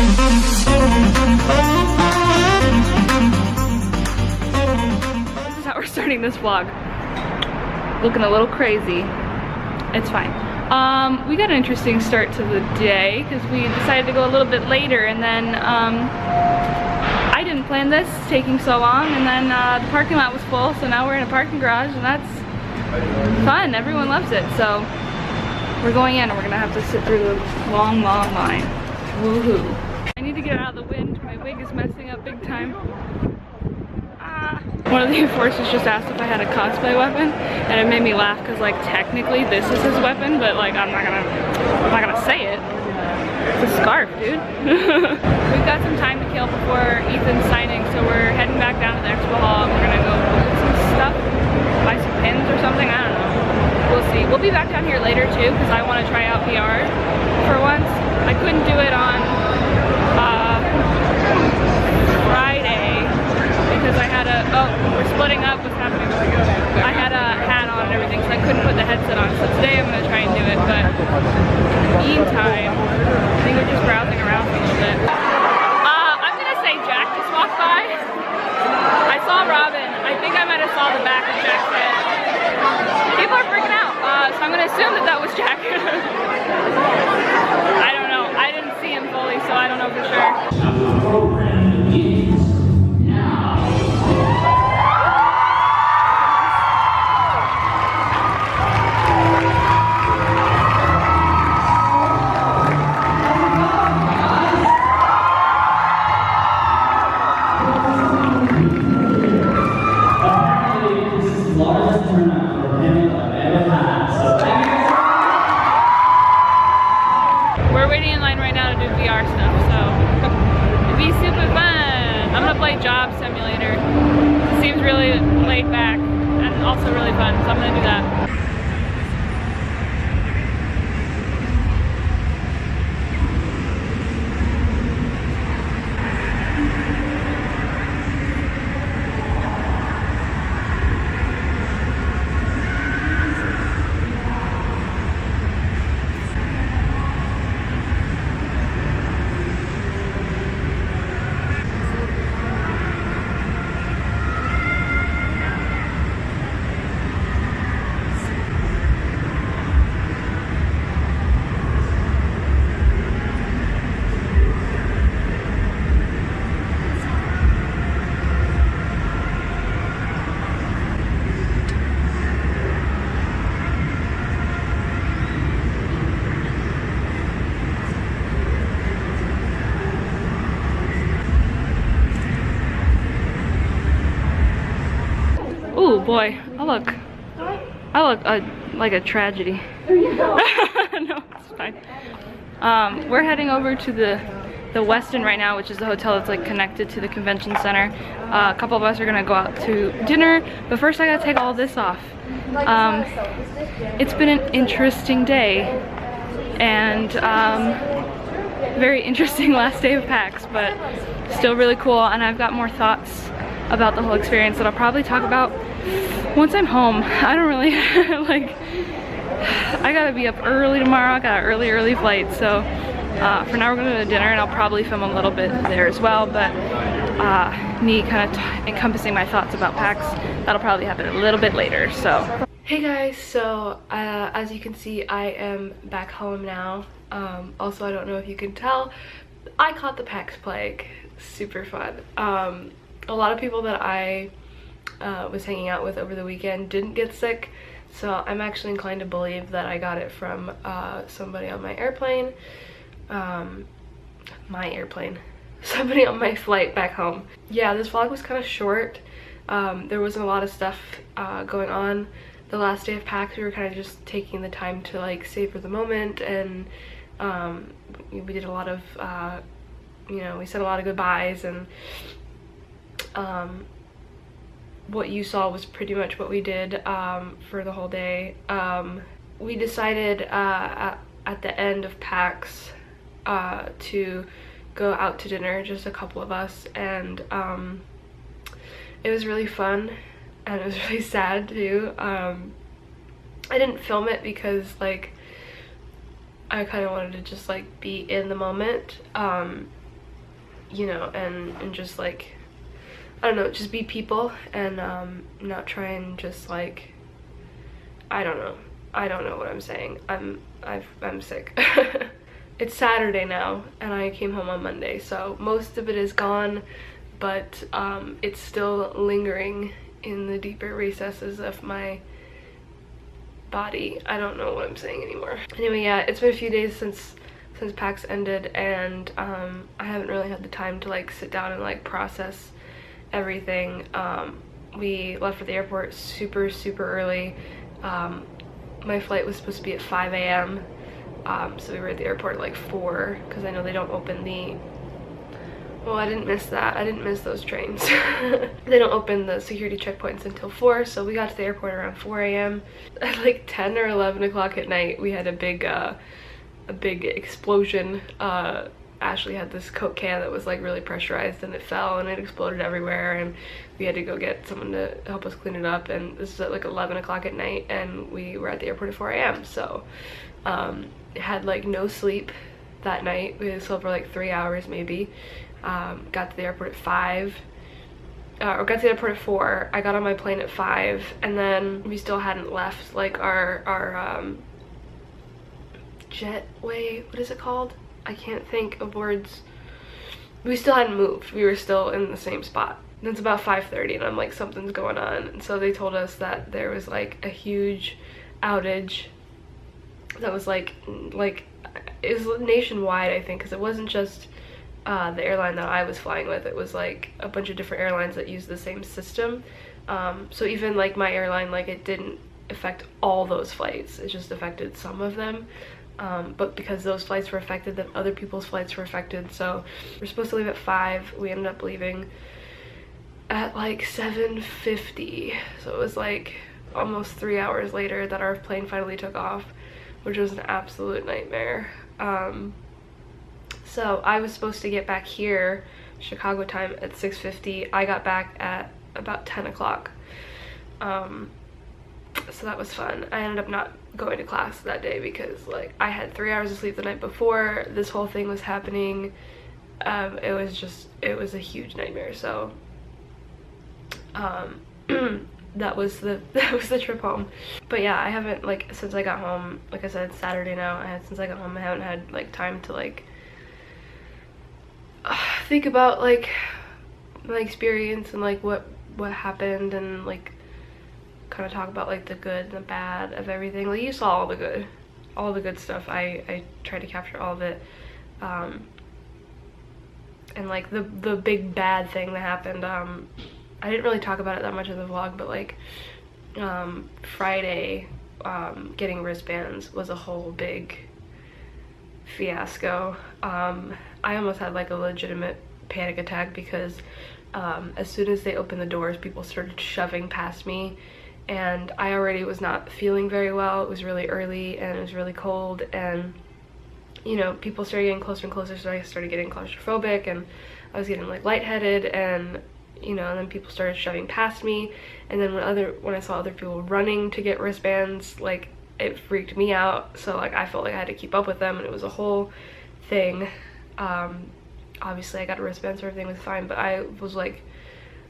This is how we're starting this vlog. Looking a little crazy. It's fine. We got an interesting start to the day because we decided to go a little bit later, and then I didn't plan this taking so long, and then the parking lot was full, so now we're in a parking garage, and that's fun. Everyone loves it. So we're going in and we're gonna have to sit through the long line. Woohoo. I need to get out of the wind. My wig is messing up big time. One of the enforcers just asked if I had a cosplay weapon, and it made me laugh because like technically this is his weapon, but like I'm not gonna say it. It's a scarf, dude. We've got some time to kill before Ethan's signing, so we're heading back down to the expo hall and we're gonna go look at some stuff, buy some pins or something, I don't know. We'll see. We'll be back down here later too because I want to try out VR for once. I couldn't do it on Friday because I had we're splitting up, what's happening? I had a hat on and everything, so I couldn't put the headset on. So today I'm going to try and do it, but in the meantime, I think we're just browsing around a little bit. I'm going to say Jack just walked by. I saw Robin. I think I might have saw the back of Jack's head. People are freaking out, so I'm going to assume that that was Jack. I don't know. I didn't see him fully, so I don't know for sure. We're waiting in line right now to do VR stuff, so it'd be super fun. I'm gonna play Job Simulator. It seems really laid back and also really fun, so I'm gonna do that. Ooh boy, I look like a tragedy. No, it's fine. We're heading over to the Westin right now, which is the hotel that's like connected to the convention center. A couple of us are gonna go out to dinner, but first I gotta take all this off. It's been an interesting day, and very interesting last day of PAX, but still really cool, and I've got more thoughts about the whole experience that I'll probably talk about once I'm home. I don't really like, I gotta be up early tomorrow. I got an early flight, so for now we're gonna go to dinner, and I'll probably film a little bit there as well, but me kind of encompassing my thoughts about PAX, that'll probably happen a little bit later. So hey guys, so as you can see, I am back home now. Also, I don't know if you can tell, I caught the PAX plague. Super fun. A lot of people that I was hanging out with over the weekend didn't get sick, so I'm actually inclined to believe that I got it from somebody on my airplane. Somebody on my flight back home. Yeah, this vlog was kind of short. There wasn't a lot of stuff going on the last day of PAX. We were kind of just taking the time to like savor the moment, and we did a lot of you know, we said a lot of goodbyes, and what you saw was pretty much what we did for the whole day. We decided at the end of PAX to go out to dinner, just a couple of us, and it was really fun, and it was really sad too. I didn't film it because like I kind of wanted to just like be in the moment, you know, and just like, I don't know, just be people and not try and just like, I don't know what I'm saying. I'm sick. It's Saturday now and I came home on Monday, so most of it is gone, but it's still lingering in the deeper recesses of my body. I don't know what I'm saying anymore. Anyway, yeah, it's been a few days since PAX ended, and I haven't really had the time to like sit down and like process everything. We left for the airport super early. My flight was supposed to be at 5 a.m. So we were at the airport at like 4, because I know they don't open the, well, I didn't miss that. I didn't miss those trains. They don't open the security checkpoints until 4, so we got to the airport around 4 a.m. At like 10 or 11 o'clock at night, we had a big explosion. Ashley had this Coke can that was like really pressurized, and it fell and it exploded everywhere, and we had to go get someone to help us clean it up, and this is at like 11 o'clock at night, and we were at the airport at 4 a.m. so had like no sleep that night. We slept for like 3 hours maybe. Got to the airport at 5, or got to the airport at 4. I got on my plane at 5, and then we still hadn't left like our jetway, what is it called? I can't think of words. We still hadn't moved. We were still in the same spot. And it's about 5:30 and I'm like, something's going on. And so they told us that there was like a huge outage that was like it was nationwide, I think, because it wasn't just the airline that I was flying with. It was like a bunch of different airlines that use the same system. So even like my airline, like it didn't affect all those flights. It just affected some of them. But because those flights were affected, then other people's flights were affected. So we're supposed to leave at 5. We ended up leaving at like 7:50. So it was like almost 3 hours later that our plane finally took off, which was an absolute nightmare. So I was supposed to get back here, Chicago time, at 6:50. I got back at about 10 o'clock. So that was fun. I ended up not going to class that day because like I had 3 hours of sleep the night before this whole thing was happening. It was a huge nightmare. So that was the trip home. But yeah, I haven't, like, since I got home, like I said, it's Saturday now, since I got home I haven't had like time to like think about like my experience and like what happened, and like kind of talk about like the good and the bad of everything. Like, you saw all the good stuff. I tried to capture all of it. And like the big bad thing that happened, I didn't really talk about it that much in the vlog, but like Friday, getting wristbands was a whole big fiasco. I almost had like a legitimate panic attack because as soon as they opened the doors, people started shoving past me, and I already was not feeling very well. It was really early and it was really cold, and you know, people started getting closer and closer, so I started getting claustrophobic, and I was getting like lightheaded, and you know, and then people started shoving past me, and then when I saw other people running to get wristbands, like it freaked me out. So like I felt like I had to keep up with them, and it was a whole thing. Obviously I got a wristband, so everything was fine, but I was like,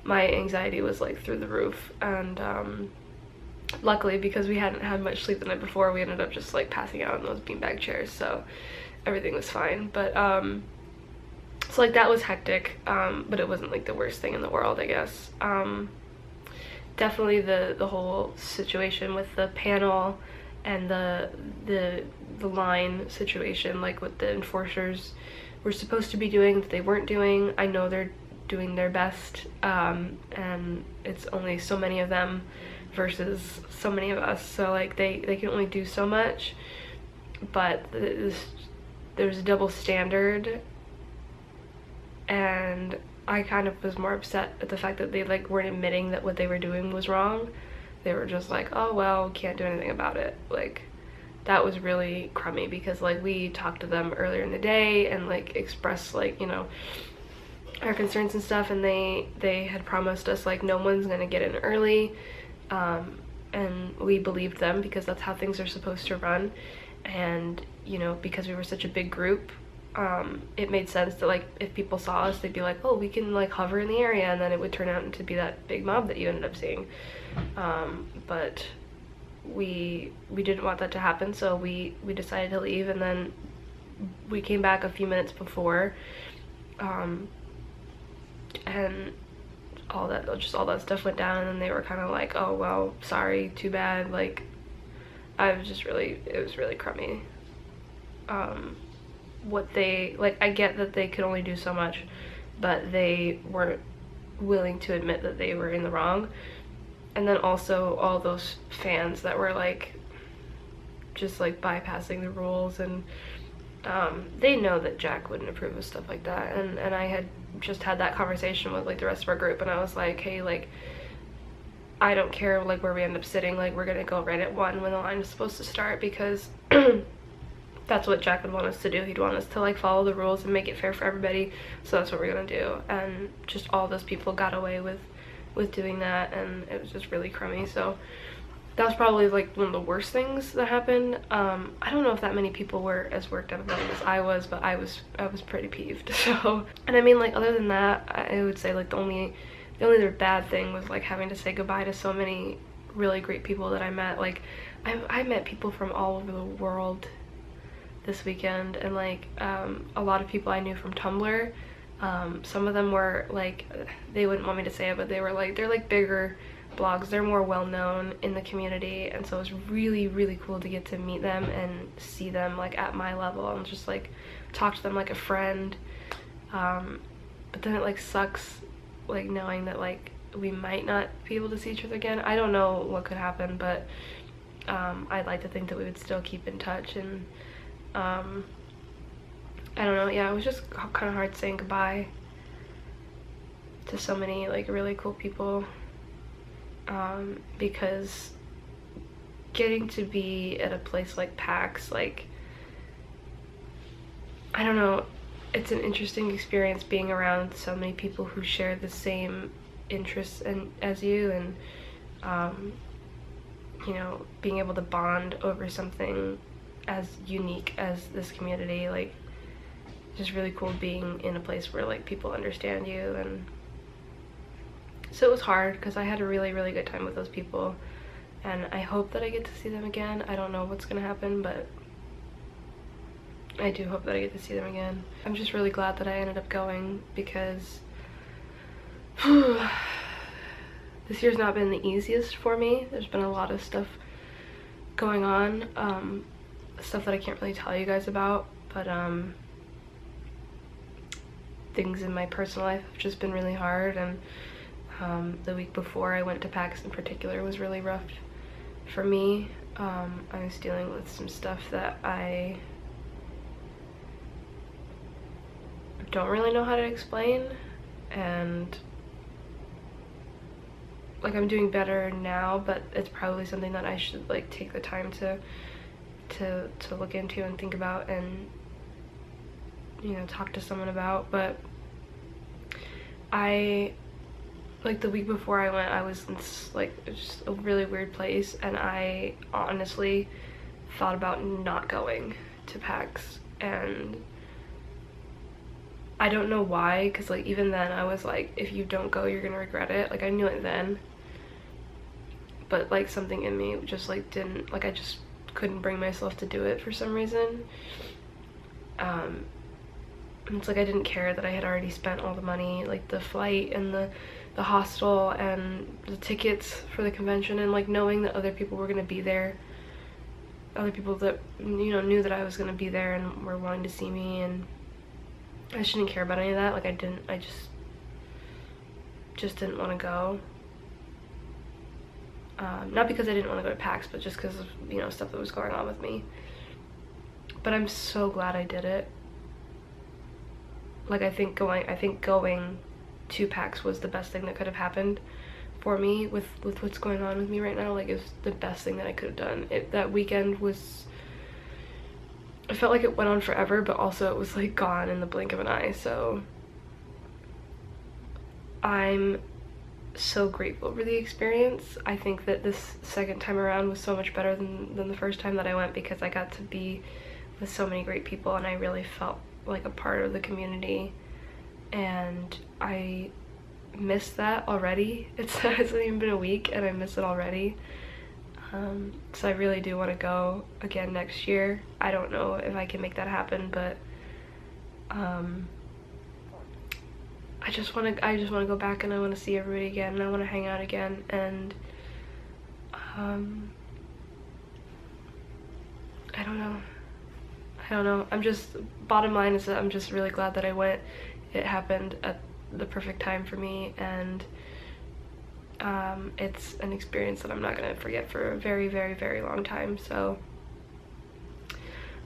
my anxiety was like through the roof, and luckily, because we hadn't had much sleep the night before, we ended up just like passing out in those beanbag chairs, so everything was fine. But so like that was hectic, but it wasn't like the worst thing in the world, I guess. Definitely the whole situation with the panel and the line situation, like what the enforcers were supposed to be doing that they weren't doing. I know they're doing their best, and it's only so many of them versus so many of us, so like they can only do so much. But there's a double standard, and I kind of was more upset at the fact that they like weren't admitting that what they were doing was wrong. They were just like, oh well, can't do anything about it. Like, that was really crummy, because like we talked to them earlier in the day and like expressed like, you know, our concerns and stuff, and they had promised us like no one's gonna get in early, and we believed them because that's how things are supposed to run. And you know, because we were such a big group, it made sense that like if people saw us, they'd be like, oh, we can like hover in the area, and then it would turn out to be that big mob that you ended up seeing. But we didn't want that to happen, so we decided to leave, and then we came back a few minutes before, and all that stuff went down, and then they were kind of like, oh well, sorry, too bad. Like, it was really crummy. What they, like, I get that they could only do so much, but they weren't willing to admit that they were in the wrong. And then also all those fans that were like just like bypassing the rules, and they know that Jack wouldn't approve of stuff like that, and I had just had that conversation with like the rest of our group, and I was like, hey, like, I don't care like where we end up sitting, like we're gonna go right at 1 when the line is supposed to start, because that's what Jack would want us to do. He'd want us to like follow the rules and make it fair for everybody, so that's what we're gonna do. And just all those people got away with doing that, and it was just really crummy. So that was probably like one of the worst things that happened. I don't know if that many people were as worked up about it as I was, but I was pretty peeved. So, and I mean, like, other than that, I would say like the only other bad thing was like having to say goodbye to so many really great people that I met. Like, I met people from all over the world this weekend, and like a lot of people I knew from Tumblr. Some of them were like, they wouldn't want me to say it, but they're like bigger blogs, they're more well known in the community, and so it was really, really cool to get to meet them and see them like at my level and just like talk to them like a friend. But then it like sucks like knowing that like we might not be able to see each other again. I don't know what could happen, but I'd like to think that we would still keep in touch. And I don't know, yeah, it was just kind of hard saying goodbye to so many like really cool people, because getting to be at a place like PAX, like, I don't know, it's an interesting experience being around so many people who share the same interests as you, and you know, being able to bond over something as unique as this community. Like, just really cool being in a place where like people understand you. And so it was hard because I had a really, really good time with those people, and I hope that I get to see them again. I don't know what's gonna happen, but I do hope that I get to see them again. I'm just really glad that I ended up going, because this year's not been the easiest for me. There's been a lot of stuff going on, stuff that I can't really tell you guys about, but things in my personal life have just been really hard. And the week before I went to PAX in particular was really rough for me. I was dealing with some stuff that I don't really know how to explain, and like, I'm doing better now, but it's probably something that I should like take the time to look into and think about, and, you know, talk to someone about. But like the week before I went, I was in like just a really weird place, and I honestly thought about not going to PAX, and I don't know why, because like even then I was like, if you don't go, you're gonna regret it. Like, I knew it then, but like something in me just like didn't, like, I just couldn't bring myself to do it for some reason. And it's like I didn't care that I had already spent all the money, like the flight and the hostel and the tickets for the convention, and like knowing that other people were gonna be there, other people that, you know, knew that I was gonna be there and were wanting to see me, and I shouldn't care about any of that. Like, I just didn't want to go. Not because I didn't want to go to PAX, but just because of, you know, stuff that was going on with me. But I'm so glad I did it. Like, I think going to PAX was the best thing that could have happened for me with what's going on with me right now. Like, it was the best thing that I could have done. That weekend was, I felt like it went on forever, but also it was like gone in the blink of an eye. So I'm so grateful for the experience. I think that this second time around was so much better than the first time that I went, because I got to be with so many great people, and I really felt like a part of the community, and I miss that already. It hasn't even been a week and I miss it already. So I really do want to go again next year. I don't know if I can make that happen, but I just want to go back, and I want to see everybody again, and I want to hang out again, and I don't know. I'm just, bottom line is that I'm just really glad that I went. It happened at the perfect time for me, and it's an experience that I'm not gonna forget for a very, very, very long time. So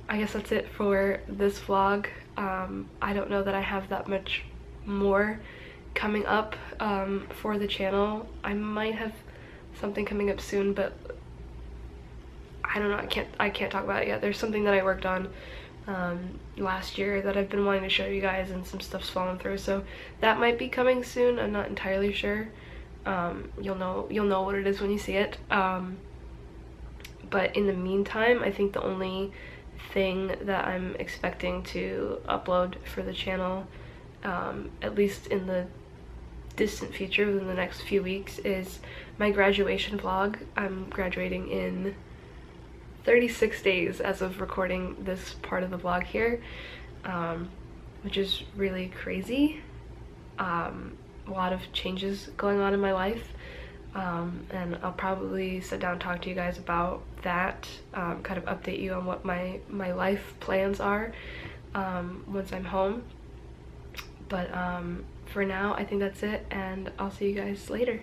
I guess that's it for this vlog. I don't know that I have that much more coming up for the channel. I might have something coming up soon, but I don't know. I can't talk about it yet. There's something that I worked on last year that I've been wanting to show you guys, and some stuff's fallen through, so that might be coming soon. I'm not entirely sure. You'll know what it is when you see it. But in the meantime, I think the only thing that I'm expecting to upload for the channel, at least in the distant future, within the next few weeks, is my graduation vlog. I'm graduating in 36 days as of recording this part of the vlog here, which is really crazy. A lot of changes going on in my life, and I'll probably sit down and talk to you guys about that, kind of update you on what my life plans are once I'm home. But for now, I think that's it, and I'll see you guys later.